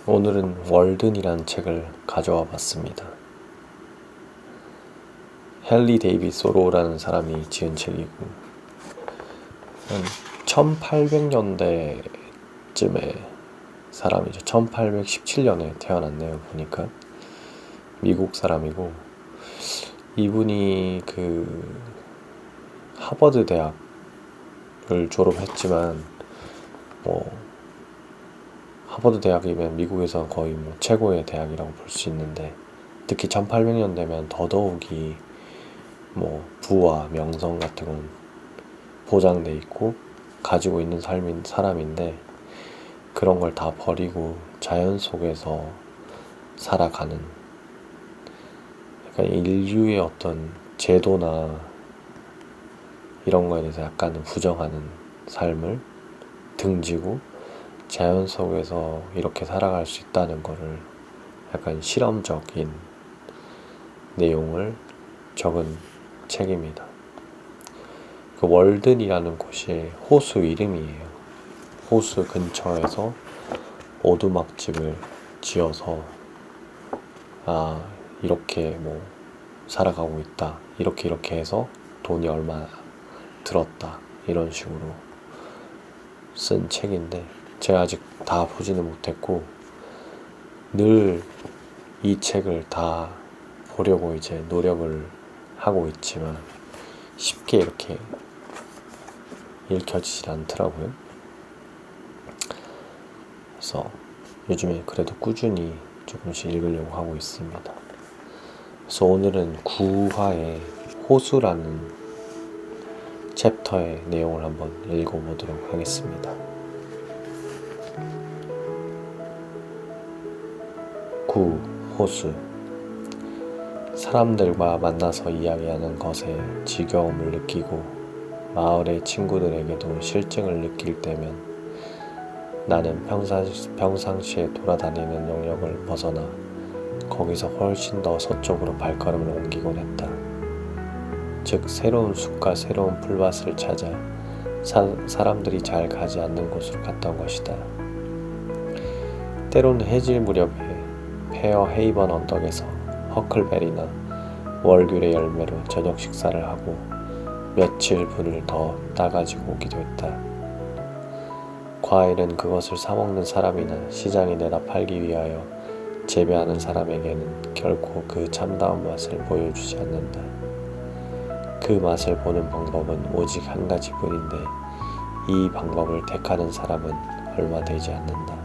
오늘은 월든이란 책을 가져와 봤습니다. 헨리 데이빗 소로우라는 사람이 지은 책이고 1800년대쯤에 사람이죠. 1817년에 태어났네요. 보니까 미국 사람이고, 이분이 하버드 대학을 졸업했지만 하버드 대학이면 미국에서 거의 최고의 대학이라고 볼 수 있는데, 특히 1800년대면 더더욱이 부와 명성 같은 건 보장돼 있고 가지고 있는 사람인데, 그런 걸 다 버리고 자연 속에서 살아가는, 그러니까 인류의 어떤 제도나 이런 거에 대해서 약간은 부정하는 삶을 등지고 자연 속에서 이렇게 살아갈 수 있다는 거를 약간 실험적인 내용을 적은 책입니다. 그 월든이라는 곳이 호수 이름이에요. 호수 근처에서 오두막집을 지어서 이렇게 살아가고 있다, 이렇게 해서 돈이 얼마 들었다, 이런 식으로 쓴 책인데, 제가 아직 다 보지는 못했고 늘 이 책을 다 보려고 이제 노력을 하고 있지만 쉽게 이렇게 읽혀지질 않더라고요. 그래서 요즘에 그래도 꾸준히 조금씩 읽으려고 하고 있습니다. 그래서 오늘은 9화의 호수라는 챕터의 내용을 한번 읽어보도록 하겠습니다. 9. 호수. 사람들과 만나서 이야기하는 것에 지겨움을 느끼고 마을의 친구들에게도 실증을 느낄 때면 나는 평상시에 돌아다니는 영역을 벗어나 거기서 훨씬 더 서쪽으로 발걸음을 옮기곤 했다. 즉 새로운 숲과 새로운 풀밭을 찾아 사람들이 잘 가지 않는 곳으로 갔던 것이다. 때로는 해질 무렵에 페어 헤이번 언덕에서 허클베리나 월귤의 열매로 저녁 식사를 하고 며칠 분을 더 따가지고 오기도 했다. 과일은 그것을 사먹는 사람이나 시장에 내다 팔기 위하여 재배하는 사람에게는 결코 그 참다운 맛을 보여주지 않는다. 그 맛을 보는 방법은 오직 한 가지뿐인데 이 방법을 택하는 사람은 얼마 되지 않는다.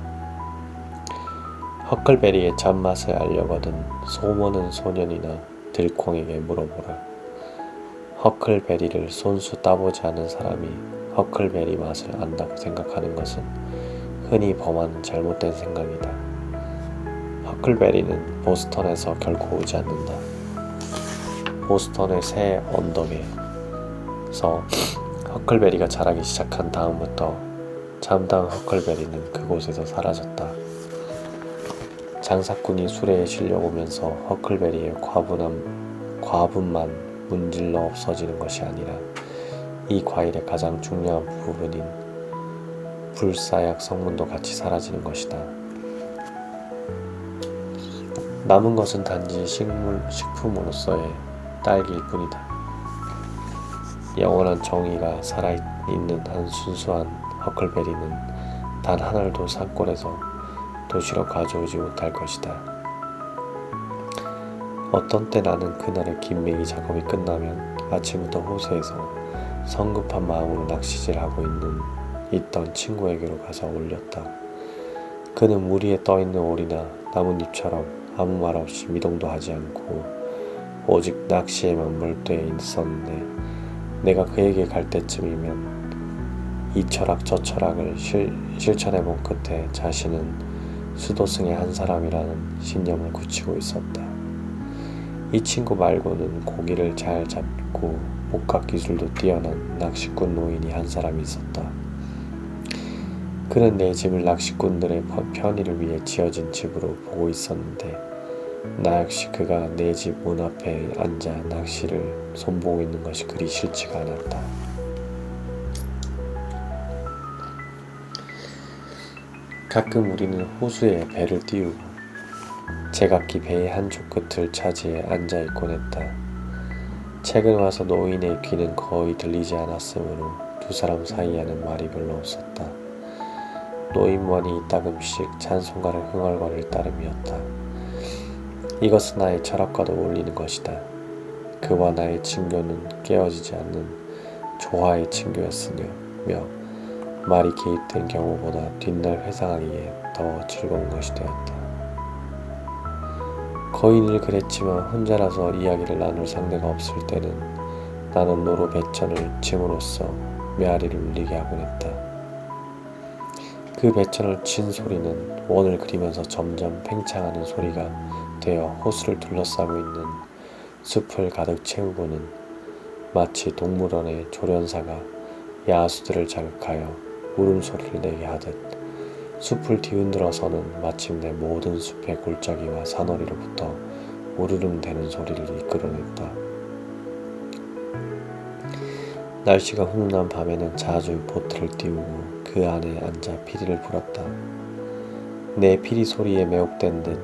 허클베리의 참맛을 알려거든 소모는 소년이나 들콩에게 물어보라. 허클베리를 손수 따보지 않은 사람이 허클베리 맛을 안다고 생각하는 것은 흔히 범하는 잘못된 생각이다. 허클베리는 보스턴에서 결코 오지 않는다. 보스턴의 새 언덕에서 허클베리가 자라기 시작한 다음부터 참다운 허클베리는 그곳에서 사라졌다. 장사꾼이 수레에 실려오면서 허클베리의 과분만 문질러 없어지는 것이 아니라 이 과일의 가장 중요한 부분인 불사약 성분도 같이 사라지는 것이다. 남은 것은 단지 식품으로서의 딸기일 뿐이다. 영원한 정의가 살아있는 한 순수한 허클베리는 단 한 알도 산골에서 도시로 가져오지 못할 것이다. 어떤 때 나는 그날의 김매기 작업이 끝나면 아침부터 호수에서 성급한 마음으로 낚시질하고 있던 친구에게로 가서 올렸다. 그는 물 위에 떠있는 오리나 나뭇잎처럼 아무 말 없이 미동도 하지 않고 오직 낚시에만 몰두해 있었는데, 내가 그에게 갈 때쯤이면 이 철학 저 철학을 실천해본 끝에 자신은 수도승의 한 사람이라는 신념을 굳히고 있었다. 이 친구 말고는 고기를 잘 잡고 목각 기술도 뛰어난 낚시꾼 노인이 한 사람이 있었다. 그는 내 집을 낚시꾼들의 편의를 위해 지어진 집으로 보고 있었는데, 나 역시 그가 내 집 문 앞에 앉아 낚시를 손보고 있는 것이 그리 싫지가 않았다. 가끔 우리는 호수에 배를 띄우고 제각기 배의 한쪽 끝을 차지해 앉아있곤 했다. 최근 와서 노인의 귀는 거의 들리지 않았으므로 두 사람 사이에는 말이 별로 없었다. 노인원이 이따금씩 찬송가를 흥얼거릴 따름이었다. 이것은 나의 철학과도 어울리는 것이다. 그와 나의 친교는 깨어지지 않는 조화의 친교였으며 말이 개입된 경우보다 뒷날 회상하기에 더 즐거운 것이 되었다. 거의 늘 그랬지만 혼자라서 이야기를 나눌 상대가 없을 때는 나는 노로 배천을 침으로써 메아리를 울리게 하곤 했다. 그 배천을 친 소리는 원을 그리면서 점점 팽창하는 소리가 되어 호수를 둘러싸고 있는 숲을 가득 채우고는 마치 동물원의 조련사가 야수들을 자극하여 울음소리를 내게 하듯 숲을 뒤흔들어서는 마침내 모든 숲의 골짜기와 산허리로부터 우르릉대는 소리를 이끌어냈다. 날씨가 훈훈한 밤에는 자주 보트를 띄우고 그 안에 앉아 피리를 불었다. 내 피리 소리에 매혹된 듯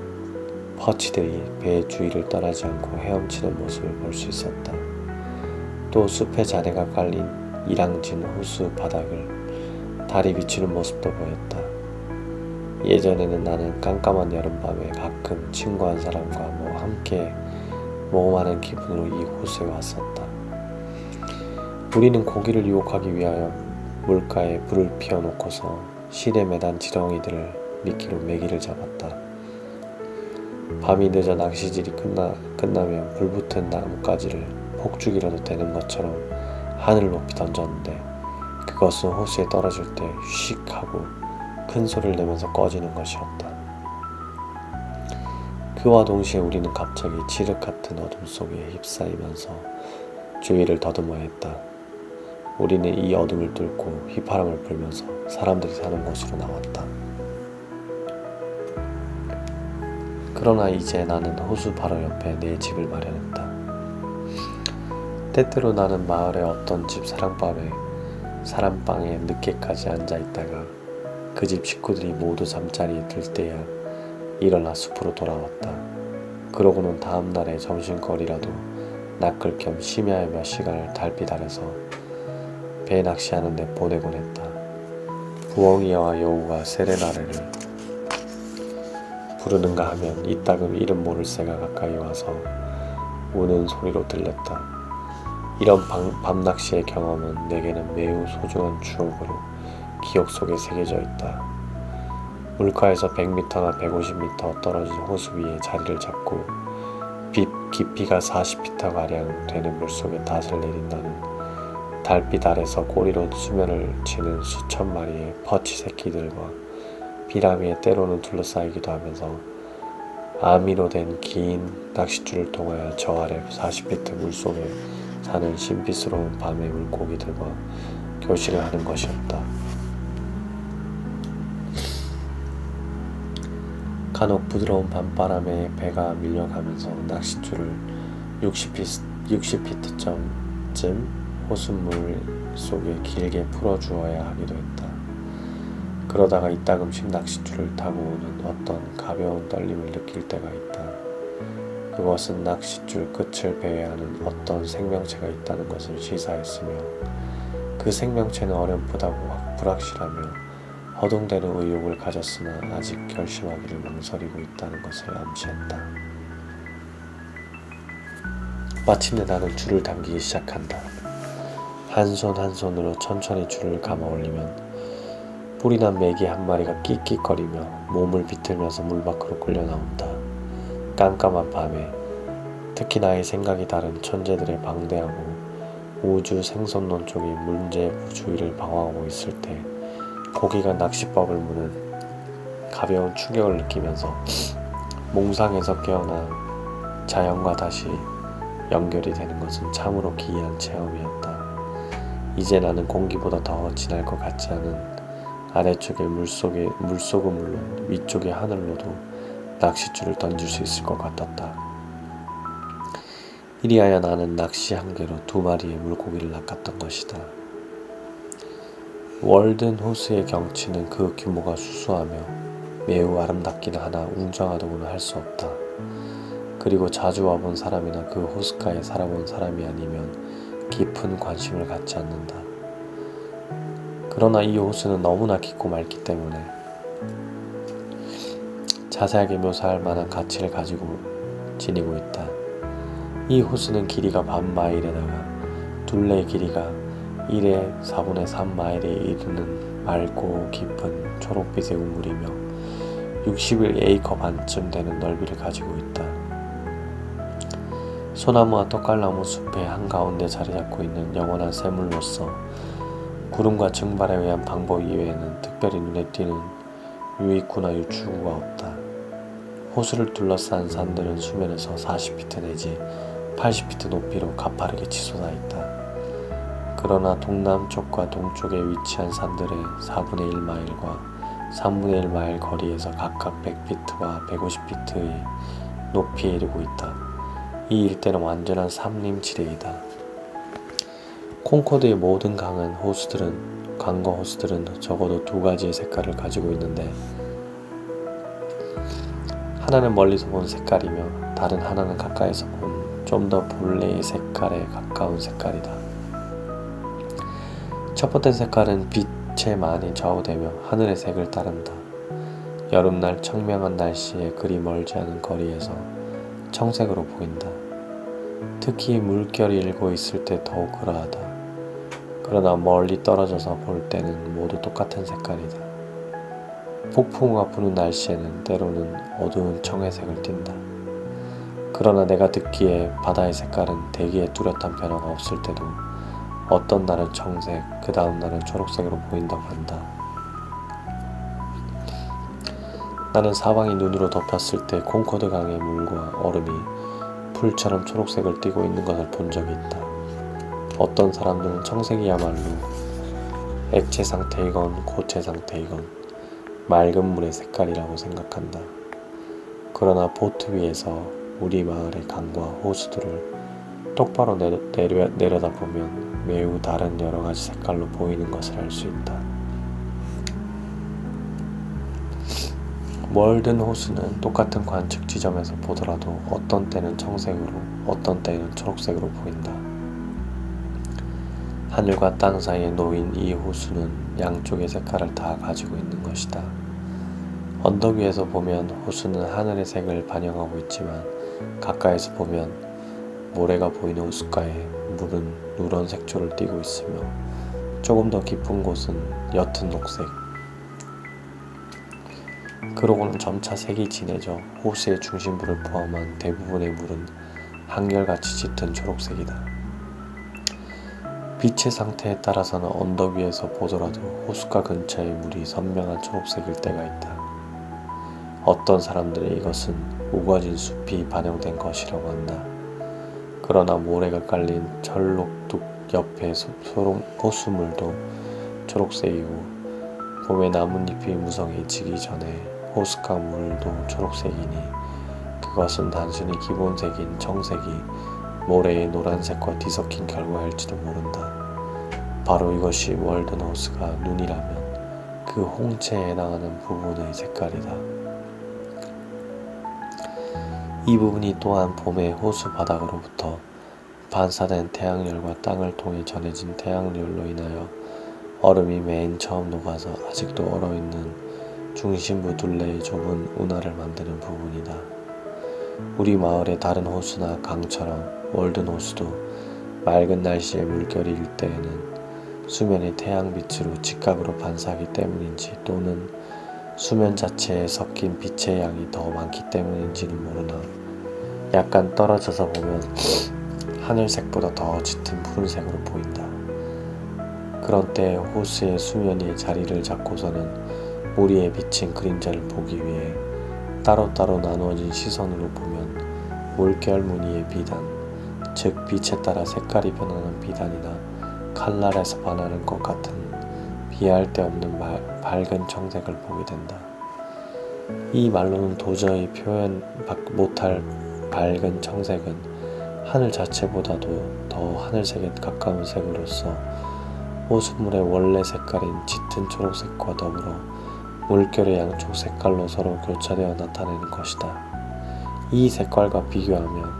퍼치들이 배의 주위를 떠나지 않고 헤엄치는 모습을 볼 수 있었다. 또 숲의 잔해가 깔린 이랑진 호수 바닥을 달이 비추는 모습도 보였다. 예전에는 나는 깜깜한 여름밤에 가끔 친구 한 사람과 함께 모험하는 기분으로 이 호수에 왔었다. 우리는 고기를 유혹하기 위하여 물가에 불을 피워놓고서 실에 매단 지렁이들을 미끼로 메기를 잡았다. 밤이 늦어 낚시질이 끝나면 불붙은 나뭇가지를 폭죽이라도 되는 것처럼 하늘 높이 던졌는데 그것은 호수에 떨어질 때 휙 하고 큰 소리를 내면서 꺼지는 것이었다. 그와 동시에 우리는 갑자기 칠흑 같은 어둠 속에 휩싸이면서 주위를 더듬어야 했다. 우리는 이 어둠을 뚫고 휘파람을 불면서 사람들이 사는 곳으로 나왔다. 그러나 이제 나는 호수 바로 옆에 내 집을 마련했다. 때때로 나는 마을의 어떤 집 사랑방에 늦게까지 앉아있다가 그 집 식구들이 모두 잠자리에 들 때야 일어나 숲으로 돌아왔다. 그러고는 다음 날의 점심거리라도 낚을 겸 심야의 몇 시간을 달빛 아래서 배 낚시하는 데 보내곤 했다. 부엉이와 여우가 세레나레를 부르는가 하면 이따금 이름 모를 새가 가까이 와서 우는 소리로 들렸다. 이런 밤낚시의 경험은 내게는 매우 소중한 추억으로 기억 속에 새겨져 있다. 물가에서 100m나 150m 떨어진 호수 위에 자리를 잡고 깊이가 40m가량 되는 물속에 닷을 내린다는 달빛 아래서 꼬리로 수면을 치는 수천 마리의 퍼치 새끼들과 비라미에 때로는 둘러싸이기도 하면서 아미로 된 긴 낚싯줄을 통하여 저 아래 40m 물속에 사는 신비스러운 밤의 물고기들과 교실을 하는 것이었다. 간혹 부드러운 밤바람에 배가 밀려가면서 낚싯줄을 60피트쯤 호수물 속에 길게 풀어주어야 하기도 했다. 그러다가 이따금씩 낚싯줄을 타고 오는 어떤 가벼운 떨림을 느낄 때가 있다. 그것은 낚싯줄 끝을 배회하는 어떤 생명체가 있다는 것을 시사했으며 그 생명체는 어렴풋하고 불확실하며 허둥대는 의욕을 가졌으나 아직 결심하기를 망설이고 있다는 것을 암시했다. 마침내 나는 줄을 당기기 시작한다. 한 손 한 손으로 천천히 줄을 감아 올리면 뿔이난 메기 한 마리가 끽끽거리며 몸을 비틀면서 물 밖으로 끌려 나온다. 깜깜한 밤에 특히 나의 생각이 다른 천재들의 방대하고 우주 생선론 쪽이 문제의 주위를 방황하고 있을 때 고기가 낚시법을 무는 가벼운 충격을 느끼면서 몽상에서 깨어나 자연과 다시 연결이 되는 것은 참으로 기이한 체험이었다. 이제 나는 공기보다 더 진할 것 같지 않은 아래쪽의 물속은 물론 위쪽의 하늘로도 낚싯줄을 던질 수 있을 것 같았다. 이리하여 나는 낚시 한 개로 2마리의 물고기를 낚았던 것이다. 월든 호수의 경치는 그 규모가 수수하며 매우 아름답기는 하나 웅장하다고는 할 수 없다. 그리고 자주 와본 사람이나 그 호숫가에 살아본 사람이 아니면 깊은 관심을 갖지 않는다. 그러나 이 호수는 너무나 깊고 맑기 때문에 자세하게 묘사할 만한 가치를 가지고 지니고 있다. 이 호수는 길이가 반 마일에다가 둘레의 길이가 1의 4분의 3마일에 이르는 맑고 깊은 초록빛의 우물이며 61에이커 반쯤 되는 넓이를 가지고 있다. 소나무와 떡갈나무 숲의 한가운데 자리잡고 있는 영원한 샘물로서 구름과 증발에 의한 방법 이외에는 특별히 눈에 띄는 유입구나 유출구가 없다. 호수를 둘러싼 산들은 수면에서 40피트 내지 80피트 높이로 가파르게 치솟아 있다. 그러나 동남쪽과 동쪽에 위치한 산들의 4분의 1마일과 3분의 1마일 거리에서 각각 100피트와 150피트의 높이에 이르고 있다. 이 일대는 완전한 산림지대이다. 콩코드의 모든 강과 호수들은 적어도 두 가지의 색깔을 가지고 있는데 하나는 멀리서 본 색깔이며 다른 하나는 가까이서 본 좀 더 본래의 색깔에 가까운 색깔이다. 첫 번째 색깔은 빛에 많이 좌우되며 하늘의 색을 따른다. 여름날 청명한 날씨에 그리 멀지 않은 거리에서 청색으로 보인다. 특히 물결이 일고 있을 때 더욱 그러하다. 그러나 멀리 떨어져서 볼 때는 모두 똑같은 색깔이다. 폭풍우가 부는 날씨에는 때로는 어두운 청회색을 띈다. 그러나 내가 듣기에 바다의 색깔은 대기에 뚜렷한 변화가 없을 때도 어떤 날은 청색, 그 다음 날은 초록색으로 보인다고 한다. 나는 사방이 눈으로 덮였을 때 콩코드 강의 물과 얼음이 풀처럼 초록색을 띠고 있는 것을 본 적이 있다. 어떤 사람들은 청색이야말로 액체 상태이건 고체 상태이건 맑은 물의 색깔이라고 생각한다. 그러나 보트 위에서 우리 마을의 강과 호수들을 똑바로 내려다보면 매우 다른 여러가지 색깔로 보이는 것을 알 수 있다. 멀든 호수는 똑같은 관측 지점에서 보더라도 어떤 때는 청색으로 어떤 때는 초록색으로 보인다. 하늘과 땅 사이에 놓인 이 호수는 양쪽의 색깔을 다 가지고 있는 것이다. 언덕 위에서 보면 호수는 하늘의 색을 반영하고 있지만 가까이서 보면 모래가 보이는 호숫가에 물은 누런 색조를 띠고 있으며 조금 더 깊은 곳은 옅은 녹색. 그러고는 점차 색이 진해져 호수의 중심부를 포함한 대부분의 물은 한결같이 짙은 초록색이다. 빛의 상태에 따라서는 언덕 위에서 보더라도 호숫가 근처의 물이 선명한 초록색일 때가 있다. 어떤 사람들은 이것은 우거진 숲이 반영된 것이라고 한다. 그러나 모래가 깔린 철록둑 옆의 호수물도 초록색이고 봄에 나뭇잎이 무성해지기 전에 호숫가 물도 초록색이니 그것은 단순히 기본색인 청색이 모래의 노란색과 뒤섞인 결과일지도 모른다. 바로 이것이 월든 호수가 눈이라면 그 홍채에 해당하는 부분의 색깔이다. 이 부분이 또한 봄의 호수 바닥으로부터 반사된 태양열과 땅을 통해 전해진 태양열로 인하여 얼음이 맨 처음 녹아서 아직도 얼어있는 중심부 둘레의 좁은 운하를 만드는 부분이다. 우리 마을의 다른 호수나 강처럼 월든 호수도 맑은 날씨에 물결이 일 때에는 수면의 태양빛으로 직각으로 반사하기 때문인지 또는 수면 자체에 섞인 빛의 양이 더 많기 때문인지는 모르나 약간 떨어져서 보면 하늘색보다 더 짙은 푸른색으로 보인다. 그런 때 호수의 수면이 자리를 잡고서는 무리에 비친 그림자를 보기 위해 따로따로 나누어진 시선으로 보면 물결 무늬의 비단, 즉 빛에 따라 색깔이 변하는 비단이나 칼날에서 반하는 것 같은 비할 데 없는 밝은 청색을 보게 된다. 이 말로는 도저히 표현 못할 밝은 청색은 하늘 자체보다도 더 하늘색에 가까운 색으로서 호수물의 원래 색깔인 짙은 초록색과 더불어 물결의 양쪽 색깔로 서로 교차되어 나타내는 것이다. 이 색깔과 비교하면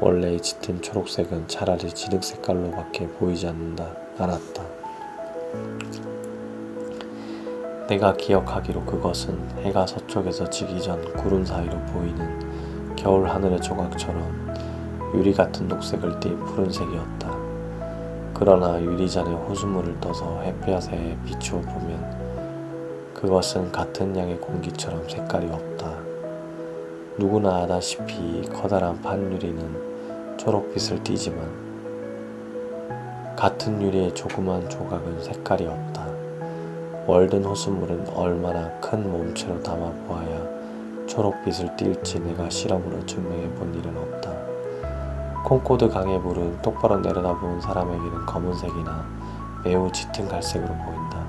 원래의 짙은 초록색은 차라리 진흙 색깔로밖에 보이지 않았다. 내가 기억하기로 그것은 해가 서쪽에서 지기 전 구름 사이로 보이는 겨울 하늘의 조각처럼 유리 같은 녹색을 띤 푸른색이었다. 그러나 유리잔에 호수물을 떠서 햇볕에 비추어 보면 그것은 같은 양의 공기처럼 색깔이 없다. 누구나 아다시피 커다란 판유리는 초록빛을 띠지만 같은 유리의 조그만 조각은 색깔이 없다. 월든 호수물은 얼마나 큰 몸체로 담아보아야 초록빛을 띨지 내가 실험으로 증명해 본 일은 없다. 콩코드 강의 물은 똑바로 내려다보는 사람에게는 검은색이나 매우 짙은 갈색으로 보인다.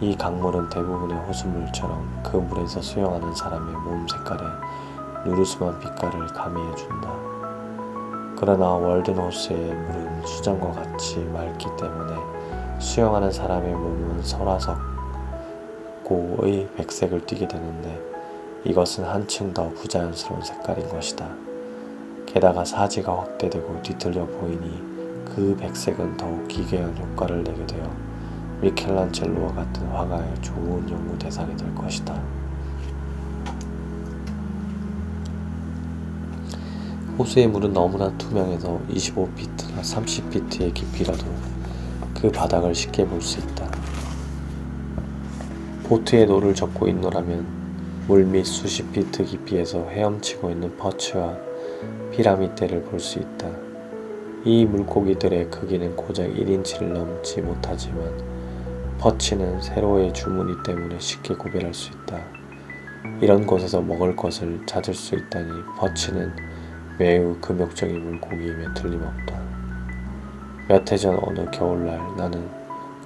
이 강물은 대부분의 호수물처럼 그 물에서 수영하는 사람의 몸 색깔에 누르스만 빛깔을 가미해준다. 그러나 월든 호수의 물은 수정과 같이 맑기 때문에 수영하는 사람의 몸은 설화석고의 백색을 띠게 되는데 이것은 한층 더 부자연스러운 색깔인 것이다. 게다가 사지가 확대되고 뒤틀려 보이니 그 백색은 더욱 기괴한 효과를 내게 되어 미켈란젤로와 같은 화가의 좋은 연구 대상이 될 것이다. 호수의 물은 너무나 투명해서 25피트나 30피트의 깊이라도 그 바닥을 쉽게 볼 수 있다. 보트에 노를 젓고 있노라면 물밑 수십 피트 깊이에서 헤엄치고 있는 퍼치와 피라미드를 볼 수 있다. 이 물고기들의 크기는 고작 1인치를 넘지 못하지만 퍼치는 세로의 주머니 때문에 쉽게 구별할 수 있다. 이런 곳에서 먹을 것을 찾을 수 있다니 퍼치는 매우 금욕적인 물고기임에 틀림없다. 몇 해 전 어느 겨울날 나는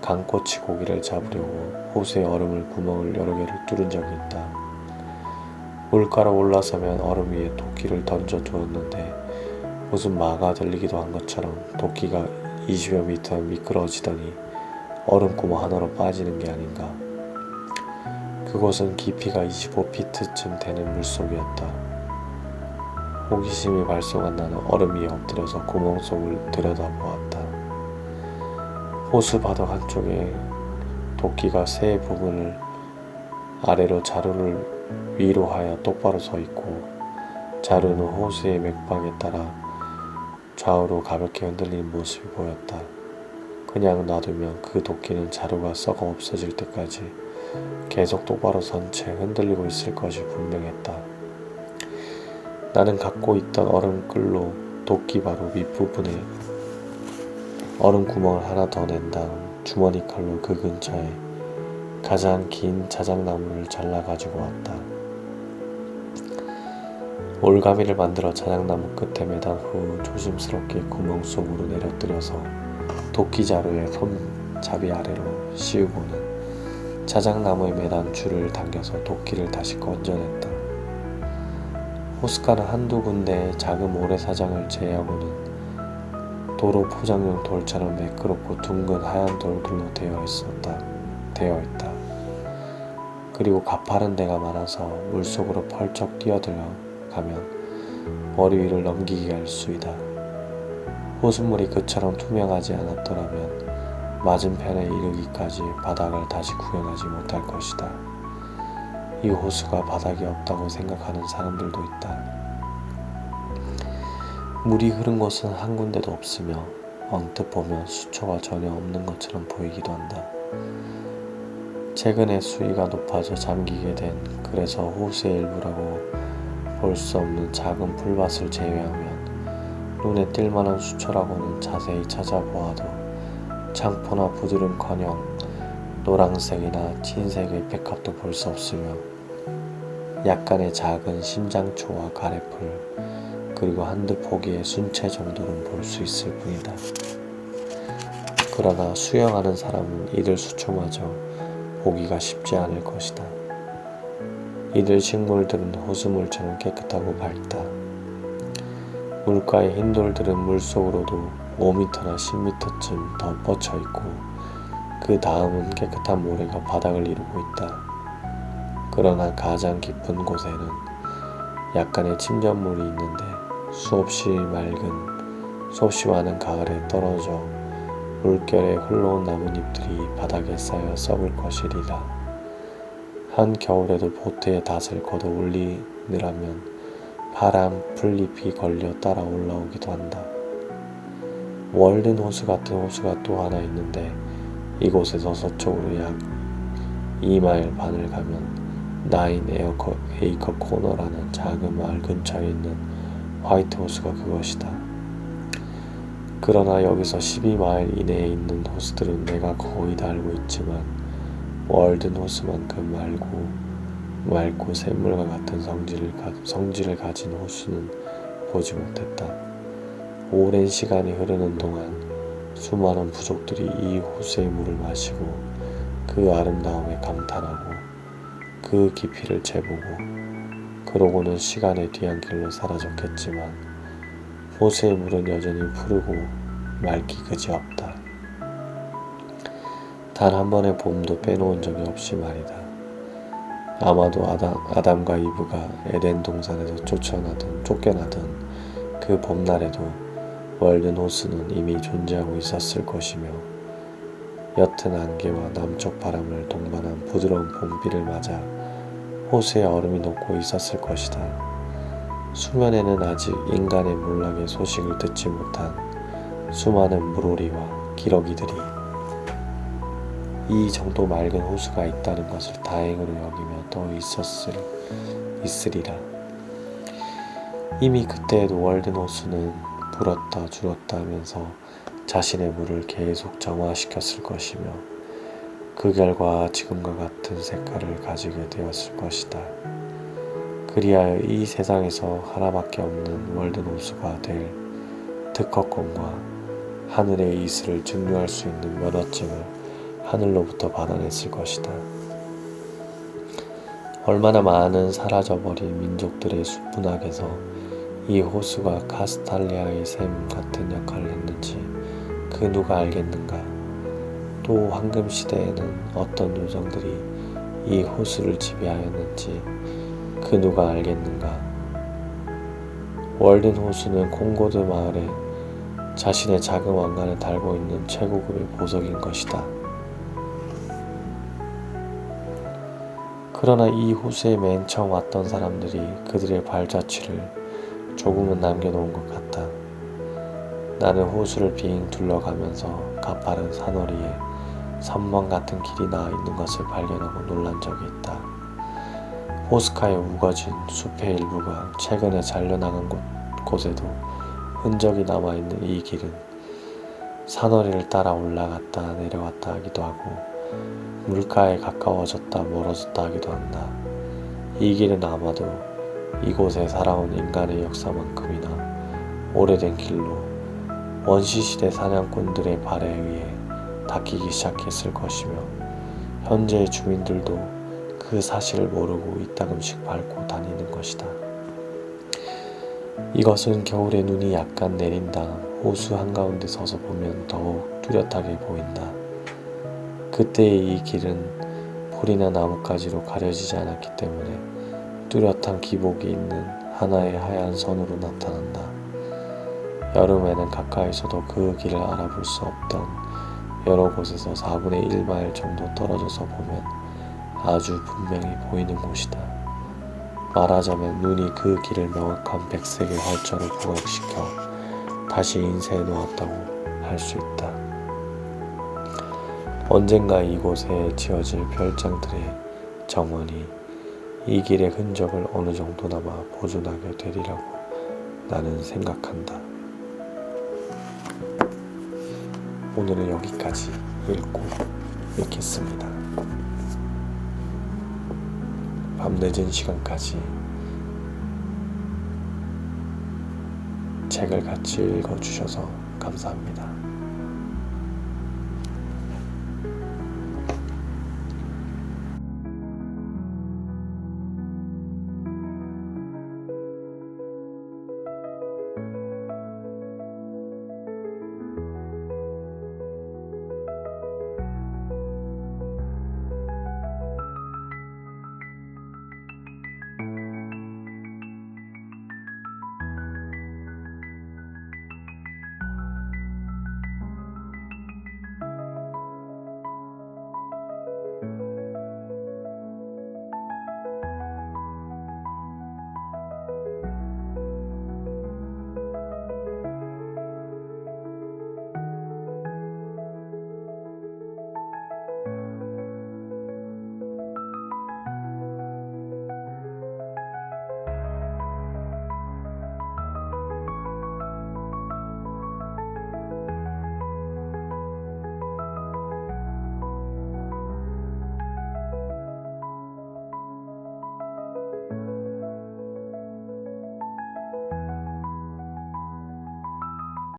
강꼬치 고기를 잡으려고 호수의 얼음을 구멍을 여러 개를 뚫은 적이 있다. 물가로 올라서면 얼음 위에 도끼를 던져두었는데 무슨 마가 들리기도 한 것처럼 도끼가 20여 미터 미끄러지더니 얼음 구멍 하나로 빠지는 게 아닌가. 그곳은 깊이가 25피트쯤 되는 물속이었다. 호기심이 발동한 나는 얼음 위에 엎드려서 구멍 속을 들여다보았다. 호수 바닥 한쪽에 도끼가 세 부분을 아래로 자루를 위로 하여 똑바로 서 있고 자루는 호수의 맥박에 따라 좌우로 가볍게 흔들리는 모습이 보였다. 그냥 놔두면 그 도끼는 자루가 썩어 없어질 때까지 계속 똑바로 선 채 흔들리고 있을 것이 분명했다. 나는 갖고 있던 얼음끌로 도끼 바로 밑부분에 얼음 구멍을 하나 더 낸 다음 주머니 칼로 그 근처에 가장 긴 자작나무를 잘라 가지고 왔다. 올가미를 만들어 자작나무 끝에 매단 후 조심스럽게 구멍 속으로 내려뜨려서 도끼 자루의 손잡이 아래로 씌우고는 자작나무에 매단 줄을 당겨서 도끼를 다시 건져냈다. 호숫가는 한두 군데의 작은 모래사장을 제외하고는 도로 포장용 돌처럼 매끄럽고 둥근 하얀 돌들로 되어 있다. 그리고 가파른 데가 많아서 물속으로 펄쩍 뛰어들어가면 머리 위를 넘기기가 일쑤이다. 호수물이 그처럼 투명하지 않았더라면 맞은편에 이르기까지 바닥을 다시 구경하지 못할 것이다. 이 호수가 바닥이 없다고 생각하는 사람들도 있다. 물이 흐른 곳은 한 군데도 없으며 언뜻 보면 수초가 전혀 없는 것처럼 보이기도 한다. 최근에 수위가 높아져 잠기게 된 그래서 호수의 일부라고 볼 수 없는 작은 풀밭을 제외하면 눈에 띌만한 수초라고는 자세히 찾아보아도 창포나 부드름커녕 노란색이나 흰색의 백합도 볼 수 없으며 약간의 작은 심장초와 가래풀 그리고 한두 포기의 순채 정도는 볼 수 있을 뿐이다. 그러나 수영하는 사람은 이들 수초마저 보기가 쉽지 않을 것이다. 이들 식물들은 호수물처럼 깨끗하고 밝다. 물가의 흰 돌들은 물속으로도 5m나 10m쯤 더 뻗쳐 있고 그 다음은 깨끗한 모래가 바닥을 이루고 있다. 그러나 가장 깊은 곳에는 약간의 침전물이 있는데 수없이 많은 가을에 떨어져 물결에 흘러온 나뭇잎들이 바닥에 쌓여 썩을 것이리라. 한 겨울에도 보트에 닷을 걷어 올리느라면 파란 풀잎이 걸려 따라 올라오기도 한다. 월든 호수 같은 호수가 또 하나 있는데 이곳에서 서쪽으로 약 2마일 반을 가면 나인 에이커 코너라는 작은 마을 근처에 있는 화이트 호수가 그것이다. 그러나 여기서 12마일 이내에 있는 호수들은 내가 거의 다 알고 있지만 월든 호수만큼 맑고 샘물과 같은 성질을 가진 호수는 보지 못했다. 오랜 시간이 흐르는 동안 수많은 부족들이 이 호수의 물을 마시고 그 아름다움에 감탄하고 그 깊이를 재보고 그러고는 시간의 뒤안길로 사라졌겠지만 호수의 물은 여전히 푸르고 맑기 그지없다. 단 한 번의 봄도 빼놓은 적이 없이 말이다. 아마도 아담과 이브가 에덴 동산에서 쫓겨나던 그 봄날에도 월든 호수는 이미 존재하고 있었을 것이며 옅은 안개와 남쪽 바람을 동반한 부드러운 봄비를 맞아 호수에 얼음이 녹고 있었을 것이다. 수면에는 아직 인간의 몰락의 소식을 듣지 못한 수많은 물오리와 기러기들이 이 정도 맑은 호수가 있다는 것을 다행으로 여기며 또 있으리라. 이미 그때에도 월든 호수는 불었다 줄었다 하면서 자신의 물을 계속 정화시켰을 것이며 그 결과 지금과 같은 색깔을 가지게 되었을 것이다. 그리하여 이 세상에서 하나밖에 없는 월든 호수가 될 특허권과 하늘의 이슬을 증류할 수 있는 면허증을 하늘로부터 받아냈을 것이다. 얼마나 많은 사라져버린 민족들의 숲문학에서 이 호수가 카스탈리아의 샘 같은 역할을 했는지 그 누가 알겠는가. 또 황금시대에는 어떤 요정들이 이 호수를 지배하였는지 그 누가 알겠는가. 월든 호수는 콩고드 마을에 자신의 작은 왕관을 달고 있는 최고급의 보석인 것이다. 그러나 이 호수에 맨 처음 왔던 사람들이 그들의 발자취를 조금은 남겨놓은 것 같다. 나는 호수를 빙 둘러가면서 가파른 산허리에 선망 같은 길이 나와 있는 것을 발견하고 놀란 적이 있다. 호숫가에 우거진 숲의 일부가 최근에 잘려나간 곳에도 흔적이 남아있는 이 길은 산허리를 따라 올라갔다 내려갔다 하기도 하고 물가에 가까워졌다 멀어졌다 하기도 한다. 이 길은 아마도 이곳에 살아온 인간의 역사만큼이나 오래된 길로 원시시대 사냥꾼들의 발에 의해 닦이기 시작했을 것이며 현재의 주민들도 그 사실을 모르고 이따금씩 밟고 다니는 것이다. 이것은 겨울에 눈이 약간 내린 다음 호수 한가운데 서서 보면 더욱 뚜렷하게 보인다. 그때의 이 길은 풀이나 나뭇가지로 가려지지 않았기 때문에 뚜렷한 기복이 있는 하나의 하얀 선으로 나타난다. 여름에는 가까이서도 그 길을 알아볼 수 없던 여러 곳에서 4분의 1마일 정도 떨어져서 보면 아주 분명히 보이는 곳이다. 말하자면 눈이 그 길을 명확한 백색의 활자로 부각시켜 다시 인쇄해 놓았다고 할 수 있다. 언젠가 이곳에 지어질 별장들의 정원이 이 길의 흔적을 어느 정도나마 보존하게 되리라고 나는 생각한다. 오늘은 여기까지 읽고 읽겠습니다. 밤늦은 시간까지 책을 같이 읽어주셔서 감사합니다.